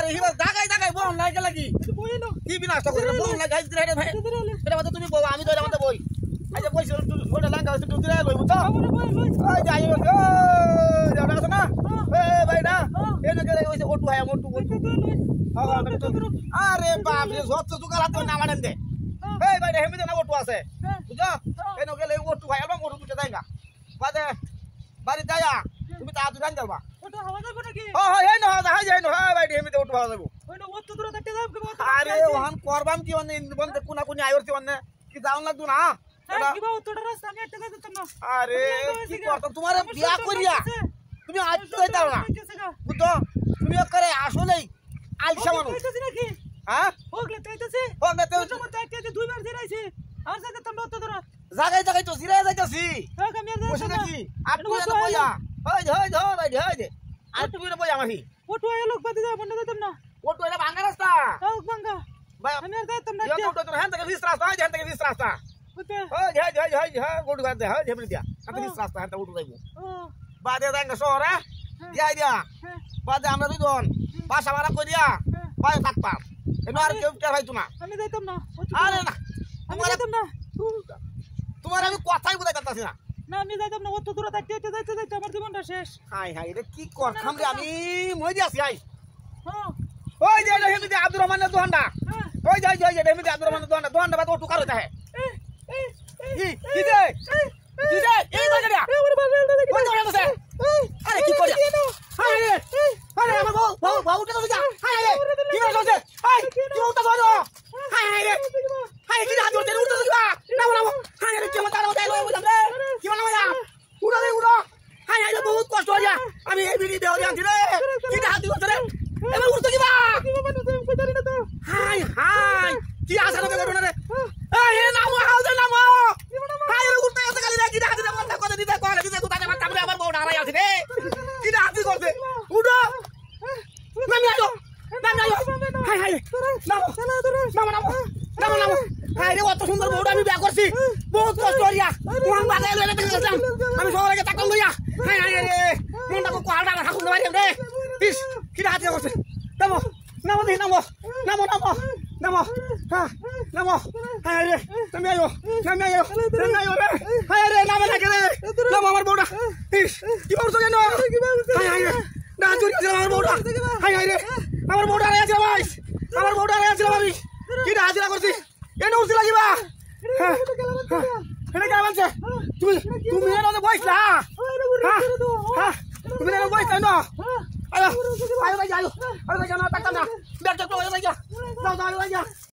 আরে হিবা দাগাই দাগাই বল লাগে লাগি কি বিনাশ করে বল লাগাই দিরে রে ভাই এটা মত তুমি বল আমি তো এটা মত বই আজ কইছ ওটা লাঙ্গা তুই দিরে লই বুঝছো ওই যাই ও যাওড়া আছে না এ ভাই না এনে গেলে কইছে ওটু হয় মোটু আরে বাপ রে সত্য দুকালা তো না মানেন দে এই ভাই হেমিতে না ওটু আছে বুঝছো এনে গেলে ওটু হয় এবং ওটু দুটা যাইগা বাদে বাড়ি যায়া তুমি তা দুরান যাবা ওটা হাওয়া যাবে নাকি হ্যাঁ এই না হাই যাই না হ্যাঁ ভাই হেমিতে ওটু হাওয়া যাবো ওটা অত দূর দেখতে যাব কি আরে ওহান করবাম কি অন্য বন্ধ কোনা কোনি আইরতি অন্য কি যাওন লাগতো না কি বাবা তোটা রাস্তা আমি একটা যেতাম না আরে কি করতো তোমার বিয়া করিয়া তুমি আজ তো দাও না বুঝছো তুমি করে আসলেই আলসা মানুষ কইতাছি নাকি হ্যাঁ হোগলে তাইতাছি হোগলে তো ওটা মত একটা দুইবার দিরাইছি আর যেতাম না অত দূর জায়গায় জায়গায় তো জিরায় যাইতাছি হ্যাঁ আমি আর বসে যাইতাম না নাকি আর তুই না বইয়া হই হই হই ভাই হই দে আর তুই না বইয়া মাহি ওটো আয় লোক বাদি যাব না যেতাম না ওটো এটা ভাঙা রাস্তা হোক বাঙ্গা ভাই আমি আর যাইতাম না ইয়া তো হ্যাঁ থেকে 20 রাস্তা হ্যাঁ থেকে 20 রাস্তা ওতে হই হই হই হই গোটু গাতে হই হেবলি দিয়া আমি 20 রাস্তা হ্যাঁ উঠু যাইবো ও বাদে যাঙ্গা শহরে দিয়া দিয়া বাদে আমরা দুইজন বাসা ভাড়া করিয়া ভাই থাকতাম এনো আর কেউ টের হইতো না আমি যাইতাম না আরে না আমি যাইতাম না তোমার আমি কথাই বুঝাই পারতাছি না না আমি যাইতাম না অত দূর যাইতে আমার জীবনটা শেষ হাই হাই এটা কি করতাম রে আমি মই দি আছি হাই হ্যাঁ ওই যে হেমিতে আব্দুর রহমানের দোহানটা ওই যাই যাই যে হেমিতে আব্দুর রহমানের দোহানটা বাদ ওটু কারো তাহে কি দে কি দে এই জায়গাটা আমার বাবা ওই দোহান আছে আরে কি করি আরে আরে আমার বউ উঠে তো যা হাই হাই কি হচ্ছে হাই কি উঠে ধরো হাই হাই রে হাই কি হাত ধরতে উঠে তো যা নাও নাও হাই রে কি মত আর ওটাই লই বুঝাম রে কি বলা ভাইয়া উড়া রে উড়া হাই হাই রে বহুত কষ্ট হইয়া আমি এই ভিডিও দেওয়া আনছি রে কি হাত ধরতে রে এবার উঠতে দিবা হাই হাই কি আশা না করো না রে এই নামো হাও দে নামো হাই রে উঠতে আছে গালি রে কি হাত ধরে মন কথা দিতে কলে দিতে তুই তাতে তারপরে আবার বউ ডালাই আছে রে কি হাত করতে উঠো নামি আইও হাই হাই নামো নামো নামো নামো নামো হাই রে কত সুন্দর বউটা আমি বিয়া করছি বহুত কষ্ট হইয়া মন বাজায় লইলে দেখলাম আমি শহরে গিয়ে টাকা লইয়া হাই হাই রে মনটা কো কোয়ালটা ঠাকুর না বাইরে রে ইস কি হাত করতে নামো নামো দি নামো নামো নামো নামো হ্যাঁ নামো হাই রে তুমি আইও রে হাই রে নামে লাগে রে নামো আমার বউটা ইস কি করছো কেন হাই হাই রে না চুরি করে আমার বউটা হাই হাই রে আমার বউটা রে আছে ভাই আমার বউটা রে আছে ভাই কি হাজিরা করছি এনে উঠতে লাগিবা এটা কে বলছে তুমি এনে বইছলা হ্যাঁ তুমি এনে বইছ না আয় আয় ভাই যাও আরে ভাই জানা টাকা না ব্যাগ তো আয় ভাই যা যাও যাও ভাই যা